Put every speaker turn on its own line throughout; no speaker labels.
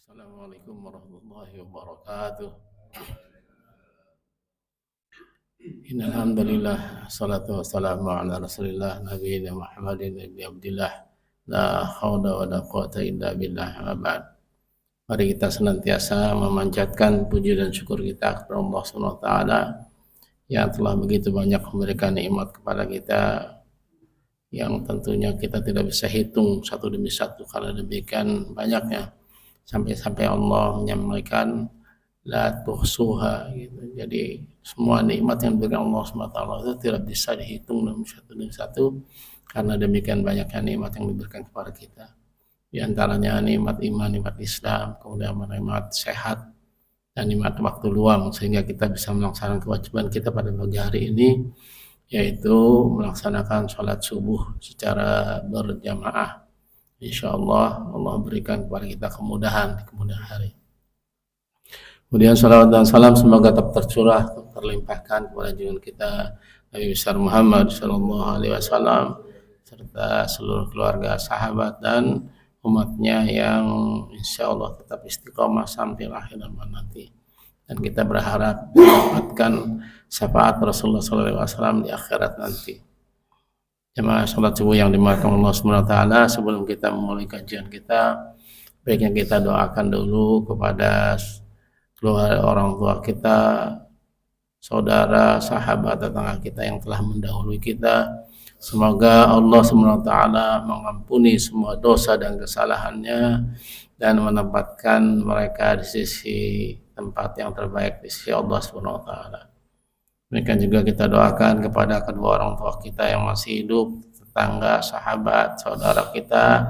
Assalamualaikum warahmatullahi wabarakatuh. Innal hamdalillah salatu wassalamu ala Rasulillah nabiyina Muhammadin ibni Abdillah la haula wala quwata illa billah wa ba'd. Mari kita senantiasa memanjatkan puji dan syukur kita kepada Allah Subhanahu wa taala yang telah begitu banyak memberikan nikmat kepada kita yang tentunya kita tidak bisa hitung satu demi satu karena demikian banyaknya. Sampai-sampai Allah menyampaikan la tuhsuha gitu. Jadi semua nikmat yang diberikan Allah SWT itu tidak bisa dihitung satu demi satu karena demikian banyaknya nikmat yang diberikan kepada kita. Di antaranya nikmat iman, nikmat Islam, kemudian nikmat sehat dan nikmat waktu luang sehingga kita bisa melaksanakan kewajiban kita pada pagi hari ini, yaitu melaksanakan sholat subuh secara berjamaah. Insyaallah Allah berikan kepada kita kemudahan di kemudian hari. Kemudian salawat dan salam semoga tetap tercurah, terlimpahkan kepada junjungan kita Nabi besar Muhammad sallallahu alaihi wasallam serta seluruh keluarga, sahabat dan umatnya yang insyaallah tetap istiqomah sampai akhir zaman nanti. Dan kita berharap mendapatkan syafaat Rasulullah sallallahu alaihi wasallam di akhirat nanti. Jemaah salat subuh yang dimuliakan Allah Subhanahu wa taala, sebelum kita memulai kajian kita, baiknya kita doakan dulu kepada keluarga, orang tua kita, saudara, sahabat, tetangga kita yang telah mendahului kita. Semoga Allah Subhanahu wa taala mengampuni semua dosa dan kesalahannya dan menempatkan mereka di sisi tempat yang terbaik di sisi Allah Subhanahu wa taala. Demikian juga kita doakan kepada kedua orang tua kita yang masih hidup, tetangga, sahabat, saudara kita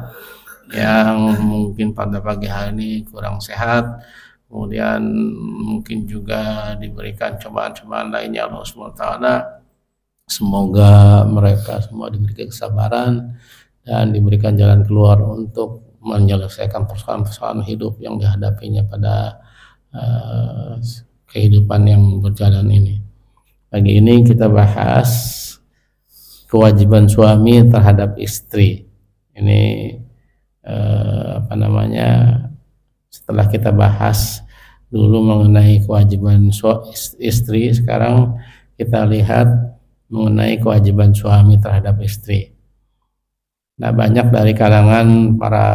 yang mungkin pada pagi hari ini kurang sehat, kemudian mungkin juga diberikan cobaan-cobaan lainnya Allah SWT. Semoga mereka semua diberikan kesabaran dan diberikan jalan keluar untuk menyelesaikan persoalan-persoalan hidup yang dihadapinya pada kehidupan yang berjalan ini. Pagi ini kita bahas kewajiban suami terhadap istri. Ini setelah kita bahas dulu mengenai kewajiban istri, sekarang kita lihat mengenai kewajiban suami terhadap istri. Nah, banyak dari kalangan para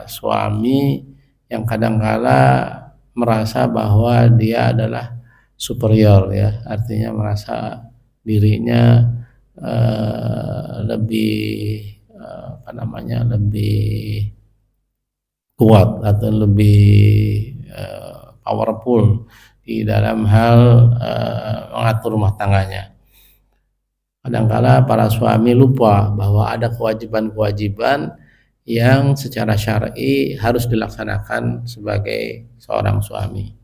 suami yang kadang-kala merasa bahwa dia adalah superior, ya, artinya merasa dirinya lebih lebih kuat atau lebih powerful di dalam hal mengatur rumah tangganya. Kadang-kala para suami lupa bahwa ada kewajiban-kewajiban yang secara syar'i harus dilaksanakan sebagai seorang suami.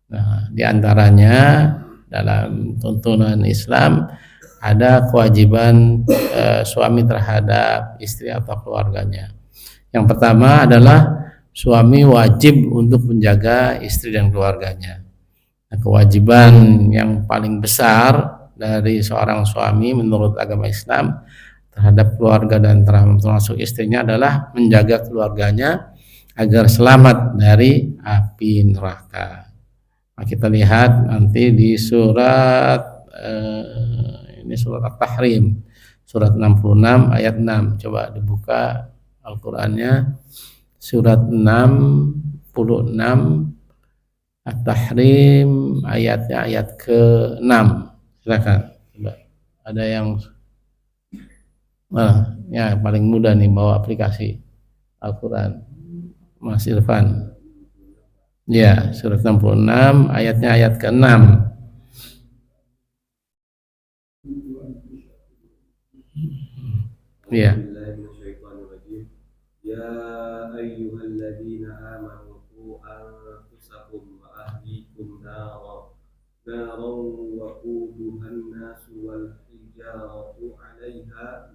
Nah, di antaranya dalam tuntunan Islam ada kewajiban suami terhadap istri atau keluarganya. Yang pertama adalah suami wajib untuk menjaga istri dan keluarganya. Nah, kewajiban yang paling besar dari seorang suami menurut agama Islam terhadap keluarga dan termasuk istrinya adalah menjaga keluarganya agar selamat dari api neraka. Nah, kita lihat nanti di surat ini surat At-Tahrim, surat 66 ayat 6. Coba dibuka Al-Qur'annya, surat 66 At-Tahrim ayatnya ayat ke-6. Silakan. Coba. Ada yang ya paling mudah nih bawa aplikasi Al-Qur'an. Mas Irfan. Ya, surat 66 ayatnya ayat ke-6. Ya.
Ya ayyuhalladzina amanu qu anfusakum wa ahlikum naran waquduhan nasu wal hijaratu 'alaiha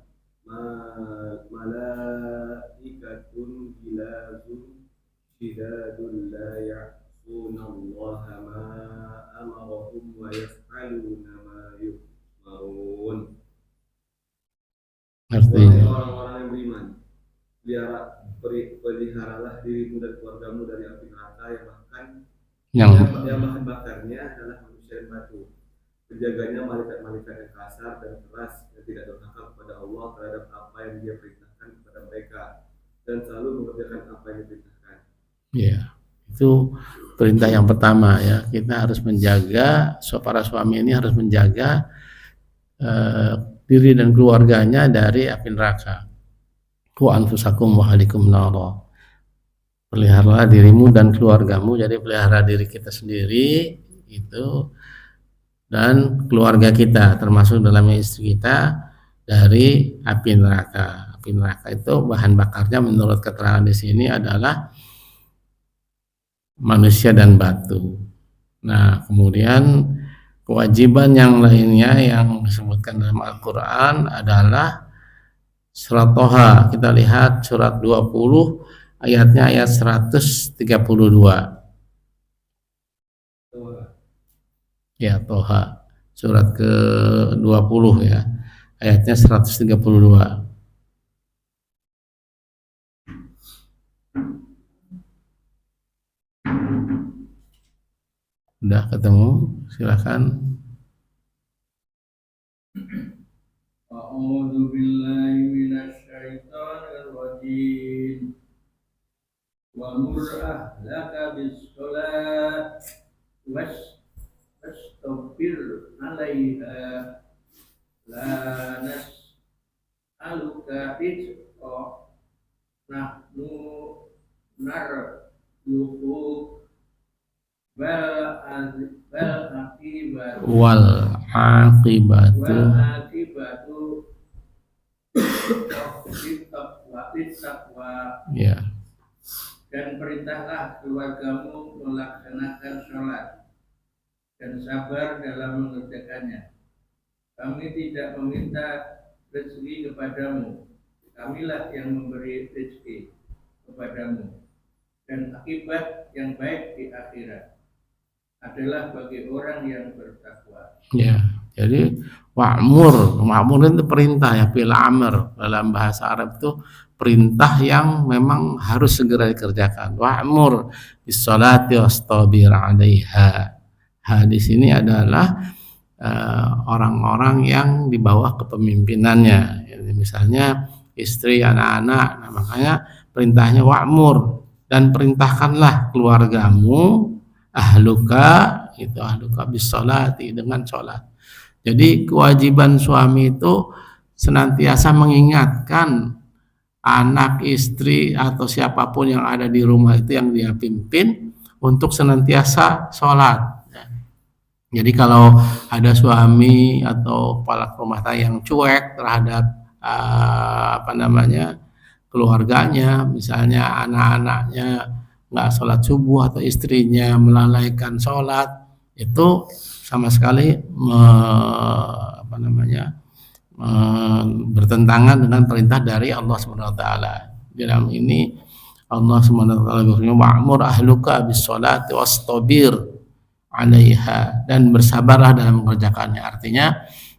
malaikatun gilazun shidadun la ya'suna Allah ma amarahum wa yaf'aluna ma yu'marun.
Artinya
orang-orang yang beriman, pelihara peliharalah dirimu dan keluargamu dari api neraka
yang
yang bahan bakarnya adalah manusia dan batu. Penjaganya malaikat-malaikat yang kasar dan keras yang tidak durhaka kepada Allah terhadap apa yang Dia perintahkan kepada mereka dan selalu mengerjakan apa yang diperintahkan.
ya, itu perintah yang pertama ya. Kita harus menjaga, para suami ini harus menjaga diri dan keluarganya dari api neraka. Wa anfusakum wa ahlikum nara. Peliharalah dirimu dan keluargamu. Jadi pelihara diri kita sendiri itu dan keluarga kita, termasuk dalamnya istri kita, dari api neraka. Api neraka itu bahan bakarnya menurut keterangan di sini adalah manusia dan batu. Nah, kemudian kewajiban yang lainnya yang disebutkan dalam Al-Quran adalah surat Toha. Kita lihat surat 20 ayatnya ayat 132. Ya, Toha surat ke-20 ya, ayatnya 132. Udah ketemu? Silakan.
A'udzu billahi minasyaitonir rajim. Wa mur ahlaka bis-shalah wastabir 'alaiha la nas'aluka rizqa nahnu narzuquka
Wal aqibatu ya.
Dan perintahlah keluargamu melaksanakan sholat dan sabar dalam mengerjakannya. Kami tidak meminta rezeki kepadamu, kamilah yang memberi rezeki kepadamu. Dan akibat yang baik di akhirat adalah bagi orang yang bertakwa.
Ya, jadi wa'mur itu perintah ya, fil amr dalam bahasa Arab itu perintah yang memang harus segera dikerjakan. Wa'mur bis-sholati wastabir 'alaiha. Di sini adalah orang-orang yang di bawah kepemimpinannya. Jadi misalnya istri, anak-anak, nah makanya perintahnya wa'mur, dan perintahkanlah keluargamu, ahluka bis-sholati, dengan sholat. Jadi kewajiban suami itu senantiasa mengingatkan anak, istri atau siapapun yang ada di rumah itu yang dia pimpin untuk senantiasa sholat. Jadi kalau ada suami atau kepala rumah tangga yang cuek terhadap keluarganya, misalnya anak-anaknya nggak sholat subuh atau istrinya melalaikan sholat, itu sama sekali bertentangan dengan perintah dari Allah Subhanahu wa taala. Dalam ini Allah Subhanahu wa taala berfirman, wa'mur ahluka bis-sholati wastabir 'alaiha, dan bersabarlah dalam mengerjakannya. Artinya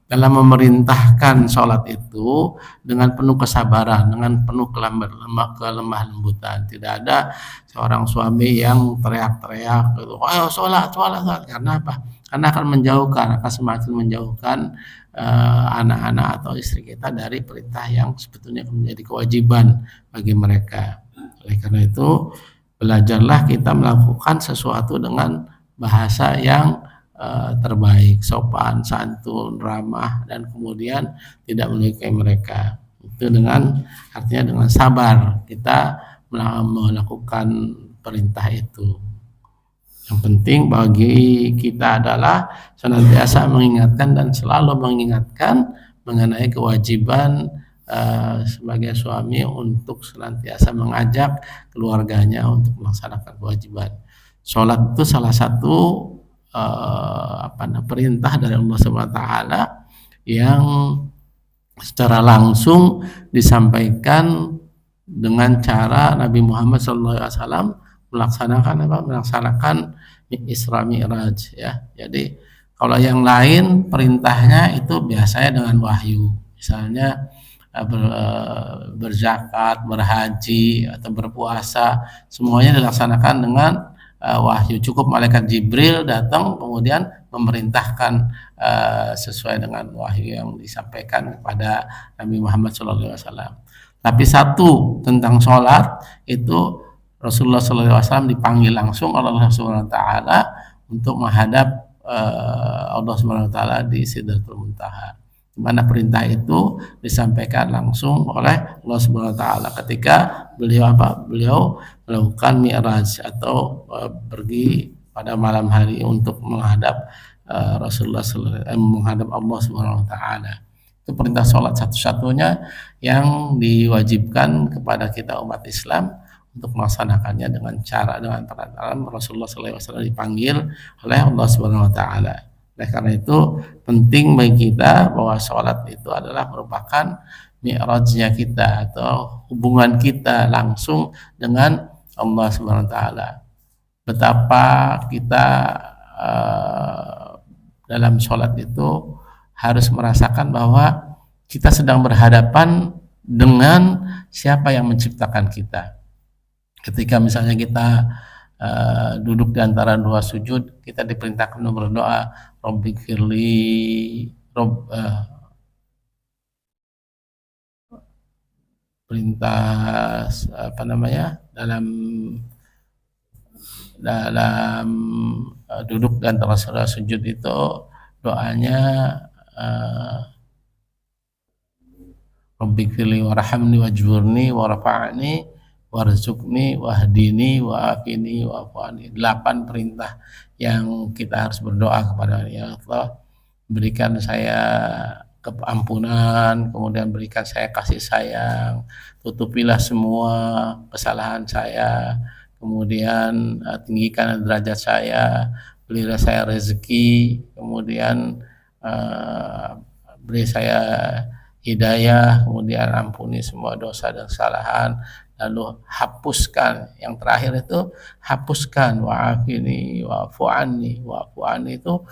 dalam memerintahkan sholat itu dengan penuh kesabaran, dengan penuh kelemah lembutan. Tidak ada seorang suami yang teriak-teriak gitu, ayo sholat. Karena apa? Karena akan semakin menjauhkan anak-anak atau istri kita dari perintah yang sebetulnya menjadi kewajiban bagi mereka. Oleh karena itu, belajarlah kita melakukan sesuatu dengan bahasa yang terbaik, sopan, santun, ramah, dan kemudian tidak melukai mereka. Itu artinya dengan sabar kita melakukan perintah itu. Yang penting bagi kita adalah senantiasa mengingatkan dan selalu mengingatkan mengenai kewajiban sebagai suami untuk senantiasa mengajak keluarganya untuk melaksanakan kewajiban. Sholat itu salah satu perintah dari Allah Subhanahu wa taala yang secara langsung disampaikan dengan cara Nabi Muhammad SAW melaksanakan Isra Mi'raj ya. Jadi kalau yang lain perintahnya itu biasanya dengan wahyu. Misalnya berzakat, berhaji atau berpuasa, semuanya dilaksanakan dengan wahyu. Cukup malaikat Jibril datang kemudian memerintahkan sesuai dengan wahyu yang disampaikan kepada Nabi Muhammad SAW. Tapi satu tentang sholat itu Rasulullah SAW dipanggil langsung oleh Allah Subhanahu Wa Taala untuk menghadap Allah Subhanahu Wa Taala di Sidratul Muntaha, di mana perintah itu disampaikan langsung oleh Allah Subhanahu Wa Taala ketika beliau melakukan mi'raj atau pergi pada malam hari untuk menghadap menghadap Allah Subhanahu Wa Taala. Itu perintah sholat satu-satunya yang diwajibkan kepada kita umat Islam untuk melaksanakannya dengan perkataan Rasulullah SAW dipanggil oleh Allah Subhanahu Wa Taala. Oleh karena itu penting bagi kita bahwa sholat itu adalah merupakan mi'rajnya kita atau hubungan kita langsung dengan Allah Subhanahu Wa Taala. Betapa kita dalam sholat itu harus merasakan bahwa kita sedang berhadapan dengan siapa yang menciptakan kita. Ketika misalnya kita duduk di antara dua sujud, kita diperintahkan untuk berdoa, Rabbighfirli, perintah dalam duduk di antara sujud itu doanya Rabbighfirli warhamni wajburni warfa'ni warzuqni wahdini wa'afini wa'afani. 8 perintah yang kita harus berdoa kepada ya Allah, berikan saya keampunan, kemudian berikan saya kasih sayang, tutupilah semua kesalahan saya, kemudian tinggikan derajat saya, berilah saya rezeki, kemudian beri saya hidayah, kemudian ampuni semua dosa dan kesalahan, lalu hapuskan, yang terakhir itu hapuskan, wa'afini wa'fu anni. Wa'fu anni itu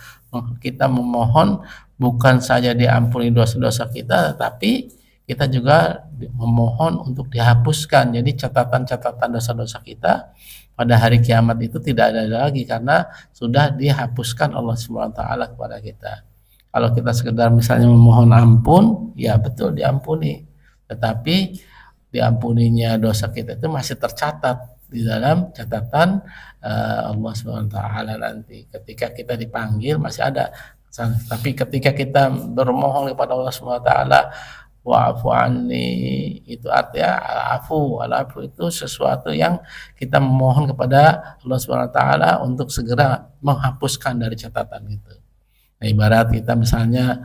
kita memohon bukan saja diampuni dosa-dosa kita, tapi kita juga memohon untuk dihapuskan. Jadi catatan-catatan dosa-dosa kita pada hari kiamat itu tidak ada lagi karena sudah dihapuskan Allah Subhanahu Wa Taala kepada kita. Kalau kita sekedar misalnya memohon ampun, ya betul diampuni, tetapi diampuninya dosa kita itu masih tercatat di dalam catatan Allah Subhanahu Wa Taala nanti. Ketika kita dipanggil masih ada. Tapi ketika kita bermohon kepada Allah Subhanahu Wa Taala, wa'fu anni, itu artinya al-afu itu sesuatu yang kita memohon kepada Allah Subhanahu Wa Taala untuk segera menghapuskan dari catatan itu. Nah, ibarat kita misalnya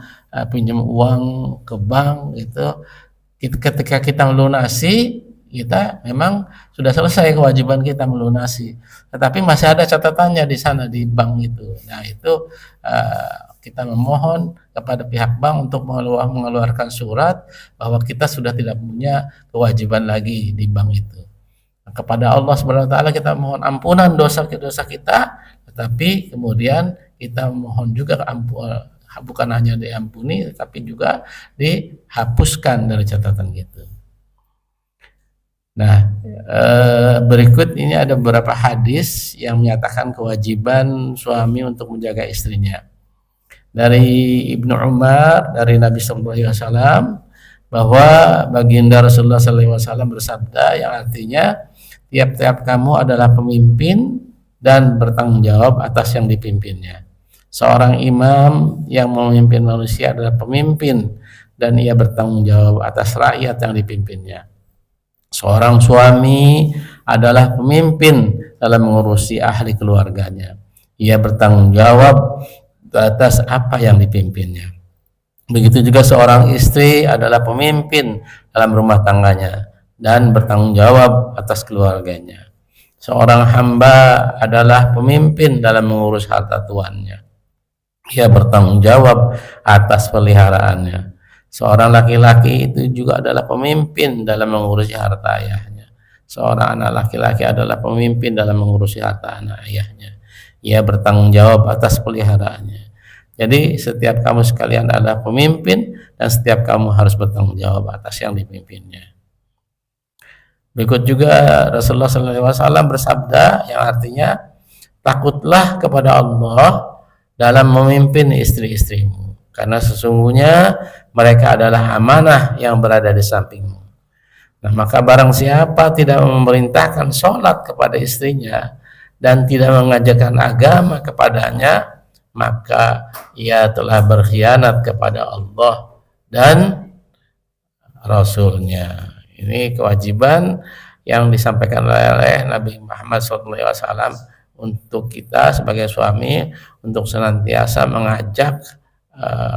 pinjam uang ke bank gitu, ketika kita melunasi, kita memang sudah selesai kewajiban kita melunasi, tetapi masih ada catatannya di sana di bank itu. Nah, itu kita memohon kepada pihak bank untuk mengeluarkan surat bahwa kita sudah tidak punya kewajiban lagi di bank itu. Nah, kepada Allah Subhanahu Wa Taala kita mohon ampunan dosa-dosa kita, tetapi kemudian kita mohon juga bukan hanya diampuni, tapi juga dihapuskan dari catatan gitu. Nah, berikut ini ada beberapa hadis yang menyatakan kewajiban suami untuk menjaga istrinya. Dari Ibnu Umar, dari Nabi SAW, bahwa baginda Rasulullah SAW bersabda yang artinya tiap-tiap kamu adalah pemimpin dan bertanggung jawab atas yang dipimpinnya. Seorang imam yang memimpin manusia adalah pemimpin dan ia bertanggung jawab atas rakyat yang dipimpinnya. Seorang suami adalah pemimpin dalam mengurusi ahli keluarganya. Ia bertanggung jawab atas apa yang dipimpinnya. Begitu juga seorang istri adalah pemimpin dalam rumah tangganya dan bertanggung jawab atas keluarganya. Seorang hamba adalah pemimpin dalam mengurus harta tuannya. Ia bertanggung jawab atas peliharaannya. Seorang laki-laki itu juga adalah pemimpin dalam mengurusi harta ayahnya. Seorang anak laki-laki adalah pemimpin dalam mengurusi harta anak ayahnya. Ia bertanggung jawab atas peliharaannya. Jadi setiap kamu sekalian adalah pemimpin dan setiap kamu harus bertanggung jawab atas yang dipimpinnya. Berikut juga Rasulullah SAW bersabda yang artinya, takutlah kepada Allah dalam memimpin istri-istrimu, karena sesungguhnya mereka adalah amanah yang berada di sampingmu. Nah, maka barang siapa tidak memerintahkan sholat kepada istrinya dan tidak mengajarkan agama kepadanya, maka ia telah berkhianat kepada Allah dan Rasulnya. Ini kewajiban yang disampaikan oleh Nabi Muhammad SAW untuk kita sebagai suami, untuk senantiasa mengajak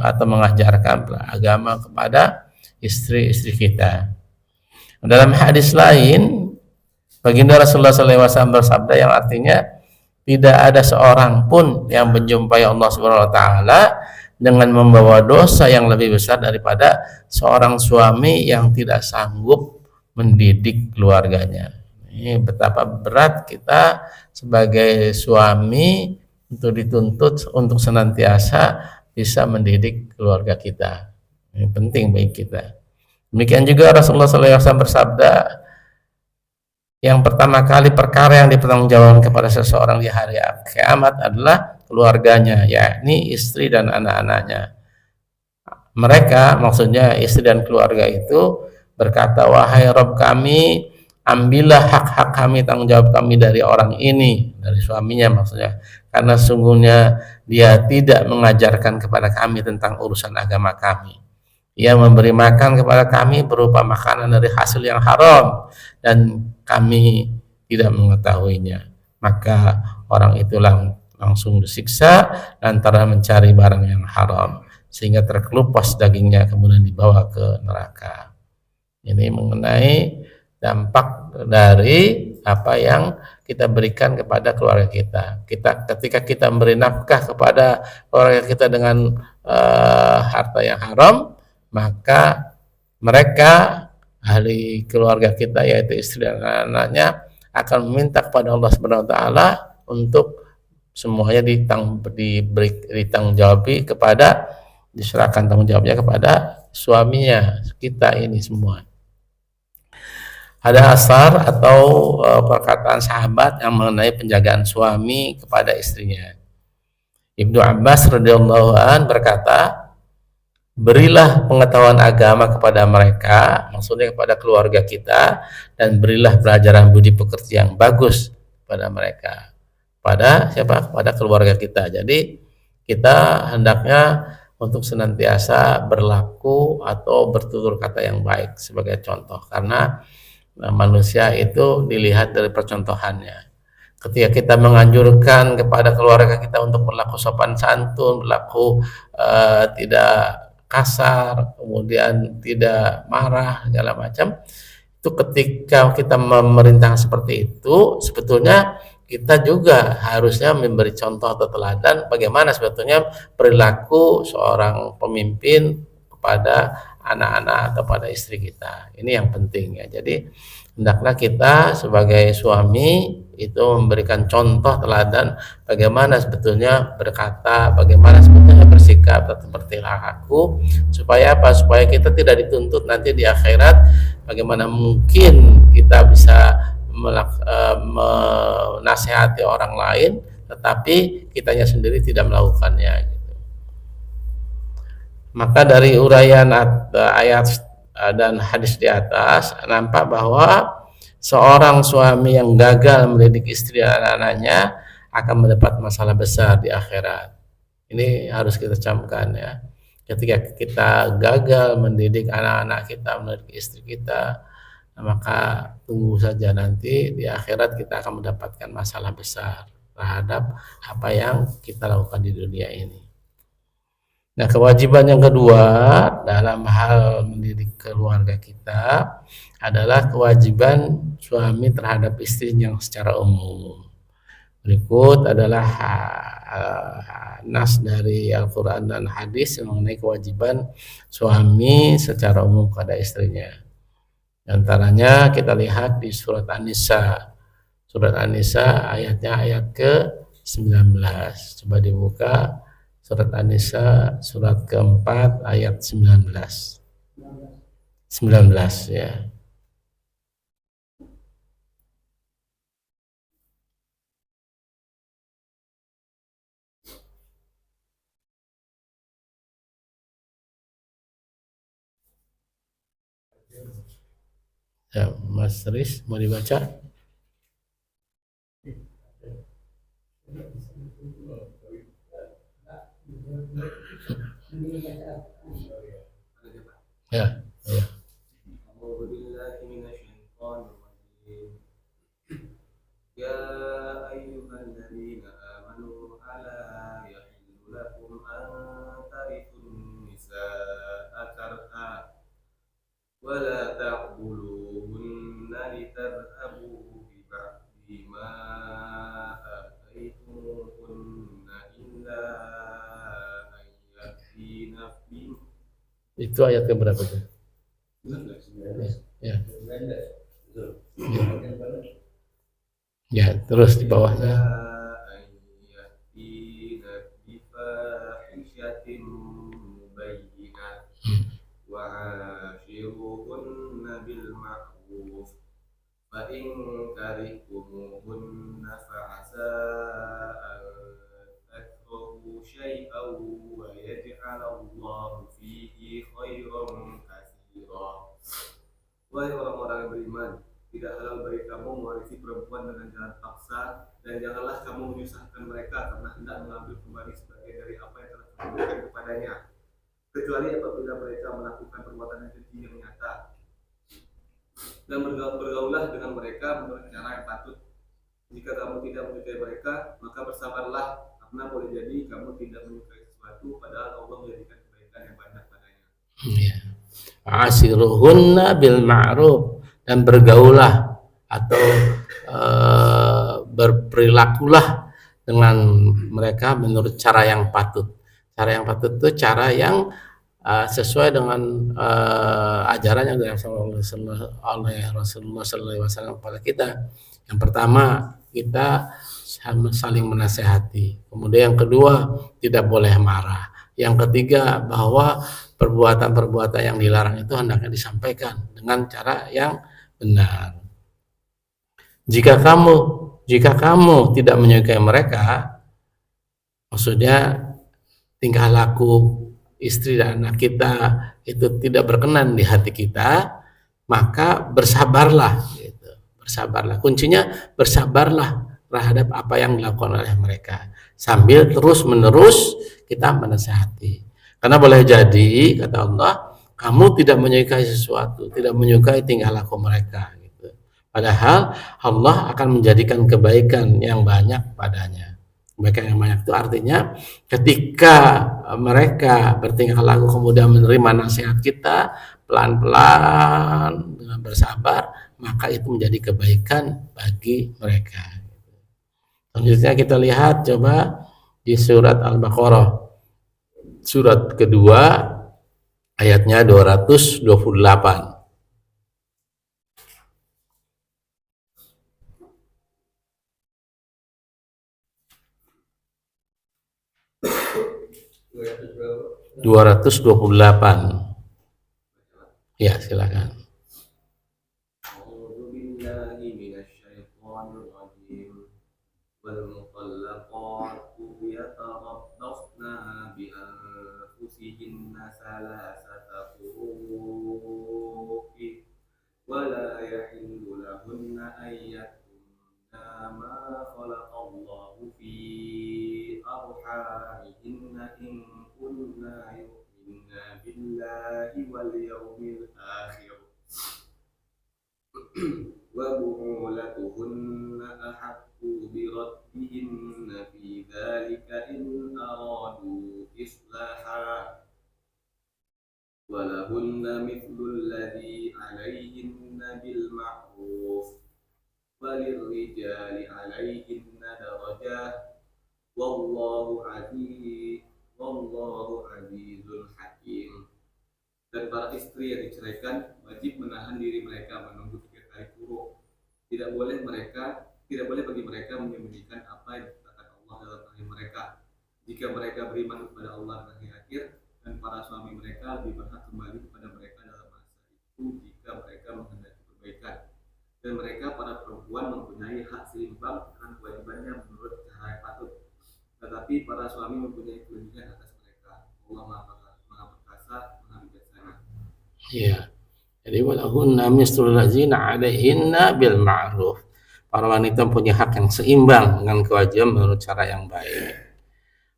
atau mengajarkan agama kepada istri-istri kita. Dalam hadis lain, baginda Rasulullah SAW bersabda yang artinya, tidak ada seorang pun yang menjumpai Allah Subhanahu wa taala dengan membawa dosa yang lebih besar daripada seorang suami yang tidak sanggup mendidik keluarganya. Ini betapa berat kita sebagai suami untuk dituntut untuk senantiasa bisa mendidik keluarga kita. Ini penting bagi kita. Demikian juga Rasulullah SAW bersabda, yang pertama kali perkara yang dipertanggungjawabkan kepada seseorang di hari kiamat adalah keluarganya, yakni istri dan anak-anaknya. Mereka, maksudnya istri dan keluarga itu, berkata, wahai Rabb kami, ambillah hak-hak kami, tanggung jawab kami dari orang ini, dari suaminya maksudnya, karena sungguhnya dia tidak mengajarkan kepada kami tentang urusan agama kami. Ia memberi makan kepada kami berupa makanan dari hasil yang haram dan kami tidak mengetahuinya. Maka orang itulah langsung disiksa lantaran mencari barang yang haram sehingga terkelupas dagingnya kemudian dibawa ke neraka. Ini mengenai dampak dari apa yang kita berikan kepada keluarga kita. Ketika kita memberi nafkah kepada keluarga kita dengan harta yang haram, maka mereka ahli keluarga kita yaitu istri dan anak-anaknya akan meminta kepada Allah Subhanahu wa taala untuk semuanya ditanggung-jawabi kepada, diserahkan tanggung jawabnya kepada suaminya, kita ini semua. Ada asar atau perkataan sahabat yang mengenai penjagaan suami kepada istrinya. Ibnu Abbas radhiyallahu an berkata, berilah pengetahuan agama kepada mereka, maksudnya kepada keluarga kita, dan berilah pelajaran budi pekerti yang bagus kepada mereka. Pada siapa? Kepada keluarga kita. Jadi kita hendaknya untuk senantiasa berlaku atau bertutur kata yang baik sebagai contoh, karena manusia itu dilihat dari percontohannya. Ketika kita menganjurkan kepada keluarga kita untuk berlaku sopan santun, berlaku tidak kasar, kemudian tidak marah, segala macam, itu ketika kita memerintah seperti itu, sebetulnya kita juga harusnya memberi contoh atau teladan bagaimana sebetulnya perilaku seorang pemimpin kepada anak-anak atau pada istri kita. Ini yang penting ya. Jadi hendaklah kita sebagai suami itu memberikan contoh teladan bagaimana sebetulnya berkata, bagaimana sebetulnya bersikap seperti aku, supaya apa? Supaya kita tidak dituntut nanti di akhirat bagaimana mungkin kita bisa menasihati orang lain tetapi kitanya sendiri tidak melakukannya gitu. Maka dari uraian ayat dan hadis di atas nampak bahwa seorang suami yang gagal mendidik istri dan anak-anaknya akan mendapat masalah besar di akhirat. Ini harus kita camkan ya. Ketika kita gagal mendidik anak-anak kita, mendidik istri kita, maka tunggu saja nanti di akhirat kita akan mendapatkan masalah besar terhadap apa yang kita lakukan di dunia ini. Nah, kewajiban yang kedua dalam hal mendidik keluarga kita adalah kewajiban suami terhadap istrinya secara umum. Berikut adalah nas dari Al-Quran dan hadis mengenai kewajiban suami secara umum kepada istrinya. Di antaranya kita lihat di surat An-Nisa. Surat An-Nisa ayatnya ayat ke-19. Coba dibuka Surat An-Nisa surat keempat ayat 19. 19 ya. Ya, Mas Riz mau dibaca? Ya, ya.
يا أيها الذين آمنوا ألا يحل لكم أن ترثوا النساء كرها ولا تعضلوهن لتذهبوا ببعض ما آتيتموهن إلا أن يأتين
Itu ayat ke berapa tuh? Ya. Ya, terus di bawahnya.
فإن كرهتموهن فعسى أن تكرهوا شيئا ويجعل الله فيه خيرا كثيرا. Wahai orang-orang yang beriman, tidak halal bagi kamu mewarisi perempuan dengan jalan paksa, dan janganlah kamu menyusahkan mereka karena hendak mengambil kembali sebagian dari apa yang telah kamu berikan kepadanya, kecuali apabila mereka melakukan perbuatan yang keji yang nyata. Dan bergaulah dengan mereka menurut cara yang patut. Jika kamu tidak menyukai mereka, maka bersabarlah, karena boleh jadi kamu tidak menyukai sesuatu padahal Allah menjadikan kebaikan yang banyak padanya.
Asiruhunna bil ma'ruf, dan bergaulah atau berperilakulah dengan mereka menurut cara yang patut. Cara yang patut itu cara yang sesuai dengan ajaran yang dilaksanakan oleh Rasulullah SAW kepada kita. Yang pertama, kita saling menasehati. Kemudian yang kedua, tidak boleh marah. Yang ketiga, bahwa perbuatan-perbuatan yang dilarang itu hendaknya disampaikan dengan cara yang benar. Jika kamu tidak menyukai mereka, maksudnya tingkah laku istri dan anak kita itu tidak berkenan di hati kita, maka bersabarlah gitu. Bersabarlah. Kuncinya bersabarlah terhadap apa yang dilakukan oleh mereka, sambil terus-menerus kita menasihati. Karena boleh jadi, kata Allah, kamu tidak menyukai sesuatu, tidak menyukai tingkah laku mereka gitu. Padahal Allah akan menjadikan kebaikan yang banyak padanya. Kebaikan yang banyak itu artinya ketika mereka bertingkah laku kemudian menerima nasihat kita pelan-pelan dengan bersabar, maka itu menjadi kebaikan bagi mereka. Selanjutnya kita lihat coba di surat Al-Baqarah surat kedua ayatnya 228. Dua 228. Ya, silakan.
ولا يحل لهن أن يكتمن ما خلق الله في أرحامهن إن كنا يؤمن بالله واليوم الآخر وبعولتهن أحق بردهن في ذلك إن أرادوا إصلاحا ولهن مثل الذي عليهن بالمعروف وللرجال عليهن درجة والله عزيز حكيم. Dan para istri yang diceraikan wajib menahan diri mereka menunggu 3 kali kurung. Tidak boleh bagi mereka menyembunyikan apa yang dikatakan Allah dalam rahim mereka. jika mereka beriman kepada Allah dan hari akhir, dan para suami mereka lebih berhak kembali kepada mereka dalam masa itu jika mereka menghendaki kebaikan. Dan mereka para perempuan mempunyai hak seimbang dengan kewajibannya menurut cara yang patut. Tetapi para suami mempunyai kelebihan atas mereka. Allah Maha Perkasa, Maha Bijaksana.
Ya. Jadi walahunna mislul ladzina 'alaihinna bil ma'ruf. Para wanita punya hak yang seimbang dengan kewajiban menurut cara yang baik.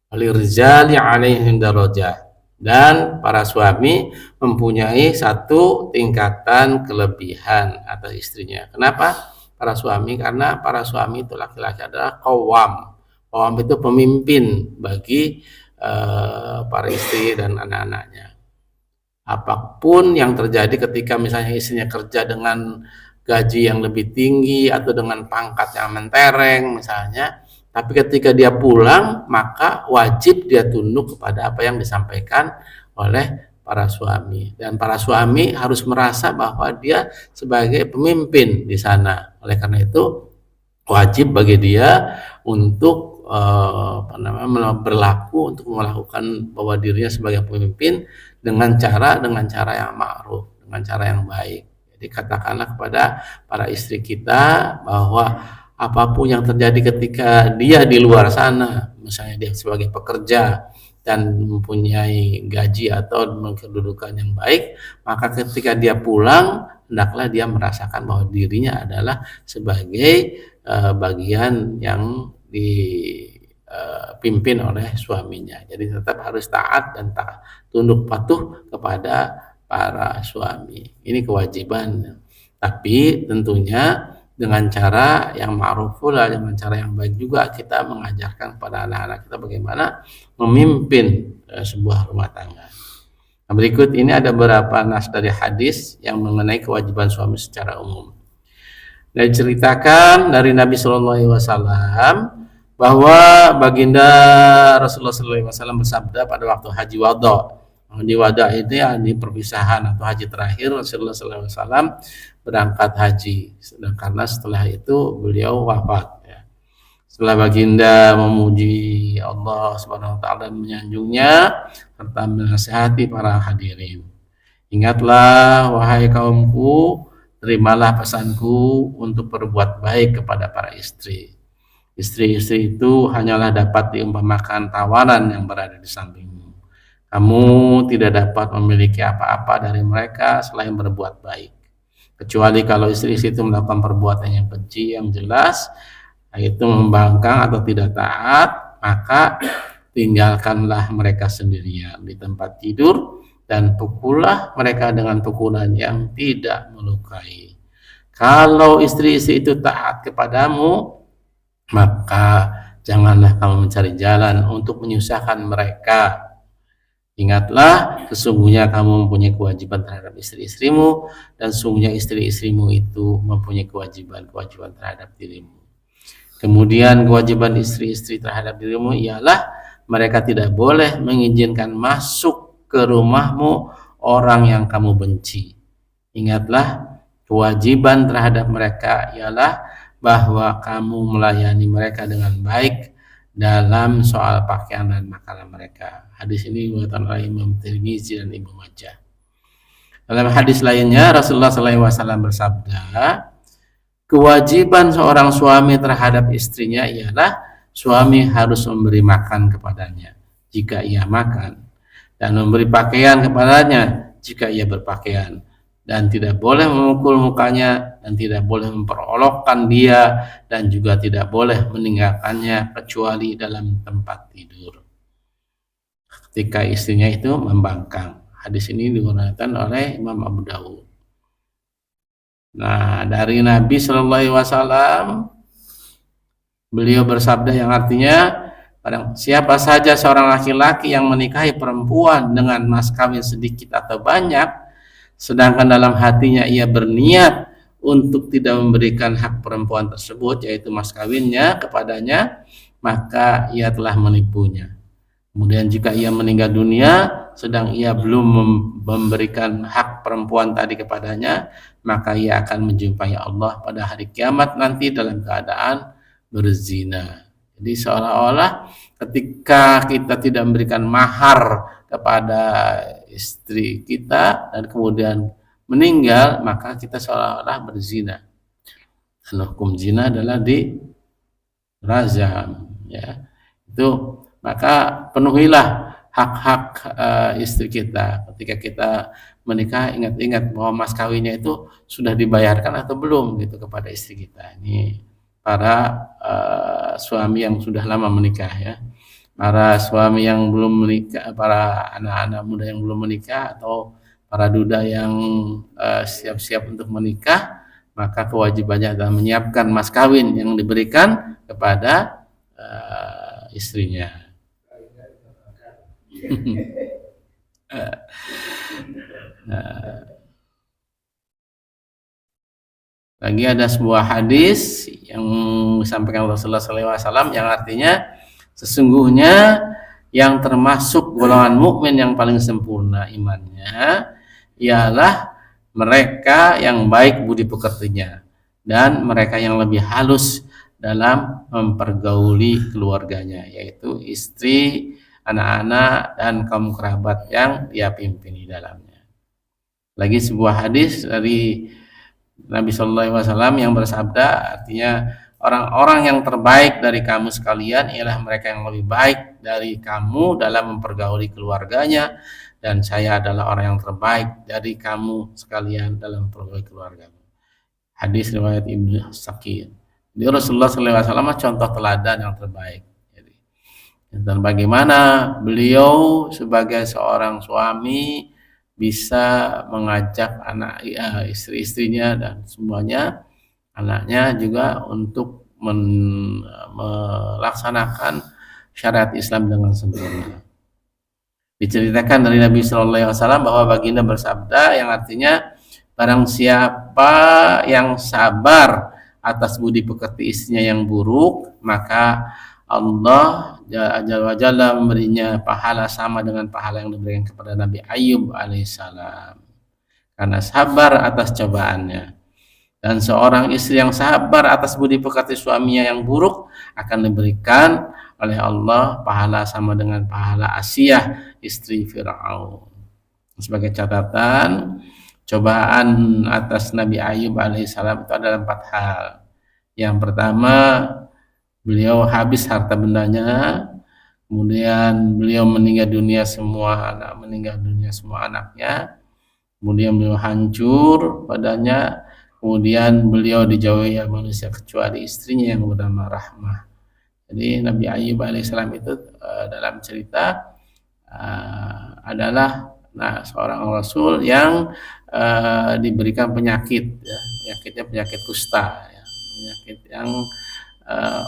Walirijali 'alaihim darajah. Dan para suami mempunyai satu tingkatan kelebihan atas istrinya. Kenapa? Para suami, karena para suami itu laki-laki adalah qawwam. Qawwam itu pemimpin bagi para istri dan anak-anaknya. Apapun yang terjadi ketika misalnya istrinya kerja dengan gaji yang lebih tinggi atau dengan pangkat yang mentereng misalnya, tapi ketika dia pulang maka wajib dia tunduk kepada apa yang disampaikan oleh para suami, dan para suami harus merasa bahwa dia sebagai pemimpin di sana. Oleh karena itu wajib bagi dia untuk berlaku untuk melakukan bahwa dirinya sebagai pemimpin dengan cara yang ma'ruf, dengan cara yang baik. Jadi katakanlah kepada para istri kita bahwa apapun yang terjadi ketika dia di luar sana, misalnya dia sebagai pekerja dan mempunyai gaji atau kedudukan yang baik, maka ketika dia pulang hendaklah dia merasakan bahwa dirinya adalah sebagai bagian yang dipimpin oleh suaminya. Jadi tetap harus taat dan tunduk patuh kepada para suami. Ini kewajiban. Tapi tentunya dengan cara yang ma'ruf pula, dengan cara yang baik juga kita mengajarkan kepada anak-anak kita bagaimana memimpin sebuah rumah tangga. Nah, berikut ini ada beberapa nas dari hadis yang mengenai kewajiban suami secara umum. Dan diceritakan dari Nabi Shallallahu Alaihi Wasallam bahwa baginda Rasulullah Shallallahu Alaihi Wasallam bersabda pada waktu haji wada. Haji wada itu ya di perpisahan atau haji terakhir Rasulullah Shallallahu Alaihi Wasallam berangkat haji. Karena setelah itu beliau wafat. Ya. Setelah baginda memuji Allah Subhanahu Wa Taala dan menyanjungnya serta menasihati para hadirin. Ingatlah wahai kaumku, terimalah pesanku untuk berbuat baik kepada para istri. Istri-istri itu hanyalah dapat diumpamakan tawanan yang berada di sampingmu. Kamu tidak dapat memiliki apa-apa dari mereka selain berbuat baik. Kecuali kalau istri-istri itu melakukan perbuatan yang keji, yang jelas, yaitu membangkang atau tidak taat, maka tinggalkanlah mereka sendirian di tempat tidur dan pukullah mereka dengan pukulan yang tidak melukai. Kalau istri-istri itu taat kepadamu, maka janganlah kamu mencari jalan untuk menyusahkan mereka. Ingatlah, sesungguhnya kamu mempunyai kewajiban terhadap istri-istrimu, dan sesungguhnya istri-istrimu itu mempunyai kewajiban terhadap dirimu. Kemudian kewajiban istri-istri terhadap dirimu ialah mereka tidak boleh mengizinkan masuk ke rumahmu orang yang kamu benci. Ingatlah, kewajiban terhadap mereka ialah bahwa kamu melayani mereka dengan baik dalam soal pakaian dan makanan mereka. Hadis ini diriwayatkan oleh Imam Tirmizi dan Ibnu Majah. Dalam hadis lainnya Rasulullah SAW bersabda, kewajiban seorang suami terhadap istrinya ialah suami harus memberi makan kepadanya jika ia makan, dan memberi pakaian kepadanya jika ia berpakaian, dan tidak boleh memukul mukanya, dan tidak boleh memperolokkan dia, dan juga tidak boleh meninggalkannya kecuali dalam tempat tidur ketika istrinya itu membangkang. Hadis ini diriwayatkan oleh Imam Abu Dawud. Nah, dari Nabi Shallallahu Alaihi Wasallam beliau bersabda yang artinya, siapa saja seorang laki-laki yang menikahi perempuan dengan mas kawin sedikit atau banyak, sedangkan dalam hatinya ia berniat untuk tidak memberikan hak perempuan tersebut, yaitu mas kawinnya, kepadanya, maka ia telah menipunya. Kemudian jika ia meninggal dunia sedang ia belum memberikan hak perempuan tadi kepadanya, maka ia akan menjumpai Allah pada hari kiamat nanti dalam keadaan berzina. Jadi seolah-olah ketika kita tidak memberikan mahar kepada istri kita dan kemudian meninggal, maka kita seolah-olah berzina. Dan hukum zina adalah dirajam, ya. Itu maka penuhilah hak-hak istri kita. Ketika kita menikah, ingat-ingat bahwa mas kawinnya itu sudah dibayarkan atau belum gitu kepada istri kita. Ini para suami yang sudah lama menikah, ya. Para suami yang belum menikah, para anak-anak muda yang belum menikah, atau para duda yang siap-siap untuk menikah, maka kewajibannya adalah menyiapkan mas kawin yang diberikan kepada istrinya. Lagi ada sebuah hadis yang disampaikan Rasulullah SAW yang artinya sesungguhnya yang termasuk golongan mukmin yang paling sempurna imannya ialah mereka yang baik budi pekertinya dan mereka yang lebih halus dalam mempergauli keluarganya, yaitu istri, anak-anak, dan kaum kerabat yang dia pimpin di dalamnya. Lagi sebuah hadis dari Nabi Shallallahu Alaihi Wasallam yang bersabda, artinya orang-orang yang terbaik dari kamu sekalian ialah mereka yang lebih baik dari kamu dalam mempergauli keluarganya, dan saya adalah orang yang terbaik dari kamu sekalian dalam mempergauli keluargamu. Hadis riwayat Ibnu Sakir. Di Rasulullah SAW contoh teladan yang terbaik. Jadi, dan bagaimana beliau sebagai seorang suami bisa mengajak anak istri-istrinya dan semuanya anaknya juga untuk melaksanakan syariat Islam dengan sempurna. Diceritakan dari Nabi SAW bahwa baginda bersabda yang artinya barang siapa yang sabar atas budi pekerti istrinya yang buruk, maka Allah Jalla wa Jalla memberinya pahala sama dengan pahala yang diberikan kepada Nabi Ayub alaihissalam karena sabar atas cobaannya. Dan seorang istri yang sabar atas budi pekerti suaminya yang buruk akan diberikan oleh Allah pahala sama dengan pahala Asiyah istri Fir'aun. Sebagai catatan, cobaan atas Nabi Ayub alaihissalam itu adalah 4 hal. Yang pertama, beliau habis harta bendanya, kemudian beliau meninggal dunia semua anaknya, kemudian beliau hancur badannya, kemudian beliau dijauhi manusia kecuali istrinya yang bernama Rahmah. Jadi Nabi Ayub alaihissalam itu dalam cerita adalah seorang rasul yang diberikan penyakit, ya. Penyakitnya penyakit kusta, ya. Penyakit yang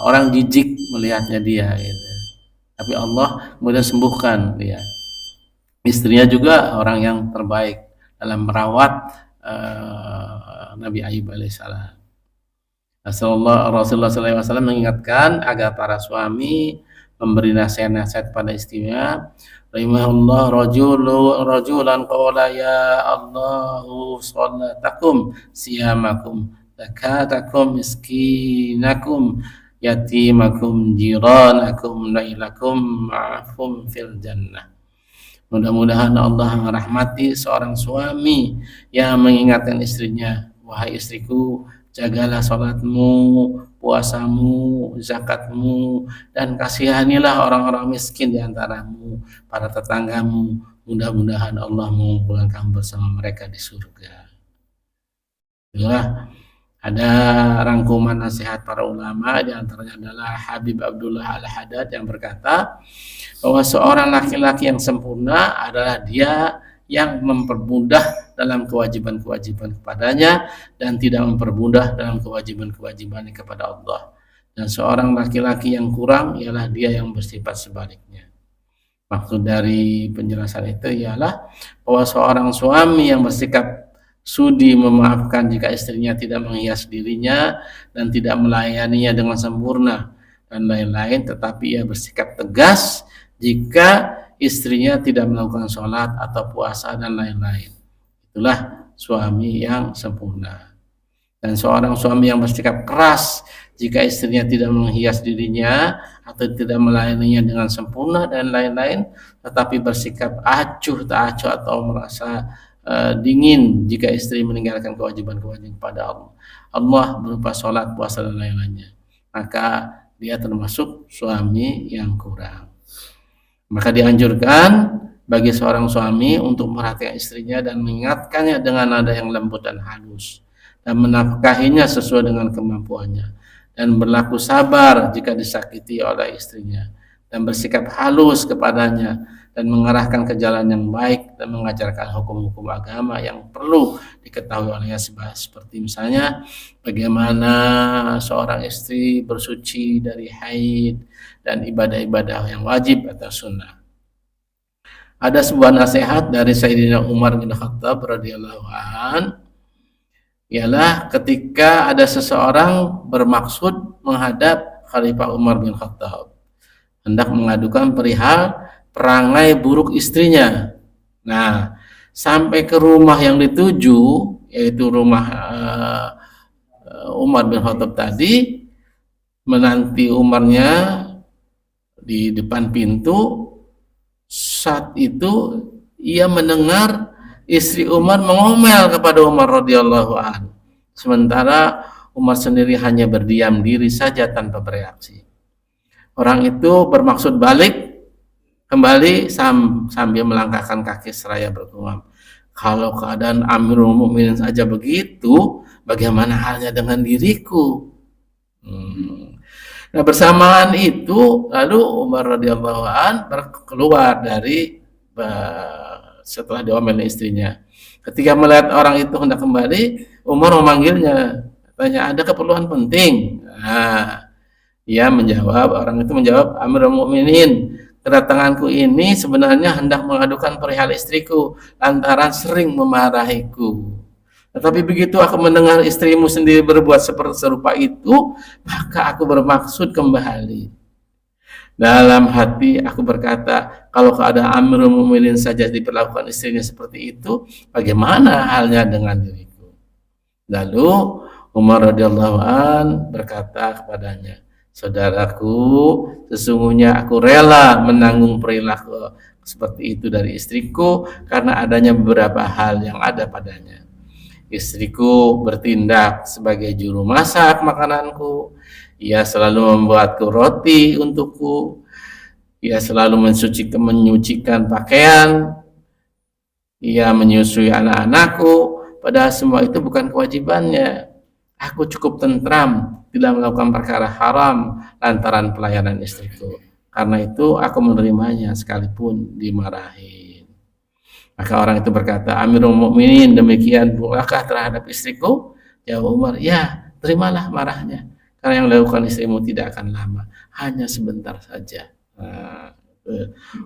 orang jijik melihatnya dia, gitu. Tapi Allah kemudian sembuhkan dia. Istrinya juga orang yang terbaik dalam merawat Nabi Ayub alaihissalam. Rasulullah SAW mengingatkan agar para suami memberi nasihat-nasihat pada istrinya. Rahimahullah rajulan qala ya Allahu sholatakum siyamakum zakatakum miskinakum yatimakum jiranakum nailakum ma'afum fil jannah. Mudah-mudahan Allah merahmati seorang suami yang mengingatkan istrinya, wahai istriku, jagalah sholatmu, puasamu, zakatmu, dan kasihanilah orang-orang miskin di antaramu, para tetanggamu. Mudah-mudahan Allah mengumpulkan kamu bersama mereka di surga. Itulah ada rangkuman nasihat para ulama, di antaranya adalah Habib Abdullah Al-Haddad yang berkata bahwa seorang laki-laki yang sempurna adalah dia yang mempermudah dalam kewajiban-kewajiban kepadanya dan tidak mempermudah dalam kewajiban-kewajiban kepada Allah. Dan seorang laki-laki yang kurang ialah dia yang bersifat sebaliknya. Maksud dari penjelasan itu ialah bahwa seorang suami yang bersikap sudi memaafkan jika istrinya tidak menghias dirinya dan tidak melayaninya dengan sempurna dan lain-lain, tetapi ia bersikap tegas jika istrinya tidak melakukan sholat atau puasa dan lain-lain. Itulah suami yang sempurna. Dan seorang suami yang bersikap keras jika istrinya tidak menghias dirinya atau tidak melayaninya dengan sempurna dan lain-lain, tetapi bersikap acuh tak acuh atau merasa dingin jika istri meninggalkan kewajiban-kewajiban kepada Allah berupa sholat, puasa dan lain-lainnya, maka dia termasuk suami yang kurang. Maka dianjurkan bagi seorang suami untuk merhatikan istrinya dan mengingatkannya dengan nada yang lembut dan halus, dan menafkahinya sesuai dengan kemampuannya, dan berlaku sabar jika disakiti oleh istrinya, dan bersikap halus kepadanya, dan mengarahkan ke jalan yang baik, dan mengajarkan hukum-hukum agama yang perlu diketahui olehnya, seperti misalnya bagaimana seorang istri bersuci dari haid dan ibadah-ibadah yang wajib atau sunnah. Ada sebuah nasihat dari Sayyidina Umar bin Khattab radhiyallahu an, ialah ketika ada seseorang bermaksud menghadap Khalifah Umar bin Khattab, hendak mengadukan perihal perangai buruk istrinya. Nah, sampai ke rumah yang dituju, yaitu rumah Umar bin Khattab tadi, menanti Umarnya di depan pintu. Saat itu ia mendengar istri Umar mengomel kepada Umar radhiyallahu an, sementara Umar sendiri hanya berdiam diri saja tanpa bereaksi. Orang itu bermaksud balik kembali sambil melangkahkan kaki seraya bergumam, kalau keadaan Amirul Mukminin saja begitu, bagaimana halnya dengan diriku? Nah, bersamaan itu lalu Umar radhiyallahu an keluar dari setelah diomel istrinya. Ketika melihat orang itu hendak kembali, Umar memanggilnya, tanya, ada keperluan penting? Nah, orang itu menjawab, Amirul Mukminin, kedatanganku ini sebenarnya hendak mengadukan perihal istriku lantaran sering memarahiku. Tetapi begitu aku mendengar istrimu sendiri berbuat seperti serupa itu, maka aku bermaksud kembali. Dalam hati aku berkata, kalau keadaan Amirul Mukminin saja diperlakukan istrinya seperti itu, bagaimana halnya dengan diriku? Lalu Umar radhiyallahu an berkata kepadanya, saudaraku, sesungguhnya aku rela menanggung perilaku seperti itu dari istriku karena adanya beberapa hal yang ada padanya. Istriku bertindak sebagai juru masak makananku, ia selalu membuatku roti untukku, ia selalu menyucikan pakaian, ia menyusui anak-anakku, padahal semua itu bukan kewajibannya. Aku cukup tentram tidak melakukan perkara haram lantaran pelayanan istriku. Karena itu aku menerimanya sekalipun dimarahi. Maka orang itu berkata, Amirul Mukminin, demikian pulakah terhadap istriku? Jawab Umar, ya, terimalah marahnya, karena yang dilakukan istrimu tidak akan lama, hanya sebentar saja. Nah,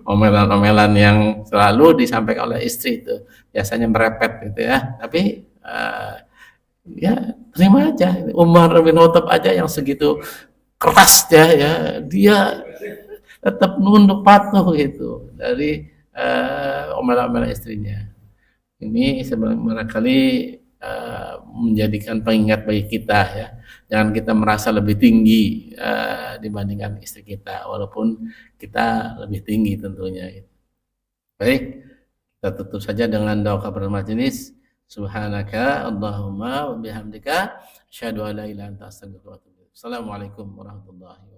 omelan-omelan yang selalu disampaikan oleh istri itu biasanya merepet gitu ya, tapi ya terima aja. Umar bin Khattab aja yang segitu kerasnya ya, dia tetap nunduk patuh gitu dari omelan-omelan istrinya. Ini sebenarnya barangkali menjadikan pengingat bagi kita ya. Jangan kita merasa lebih tinggi dibandingkan istri kita, walaupun kita lebih tinggi tentunya. Baik, kita tutup saja dengan doa kafaratul majelis. Subhanaka Allahumma wa bihamdika asyhadu an la ilaha illa anta astaghfiruka wa atubu ilaik. Assalamualaikum warahmatullahi wabarakatuh.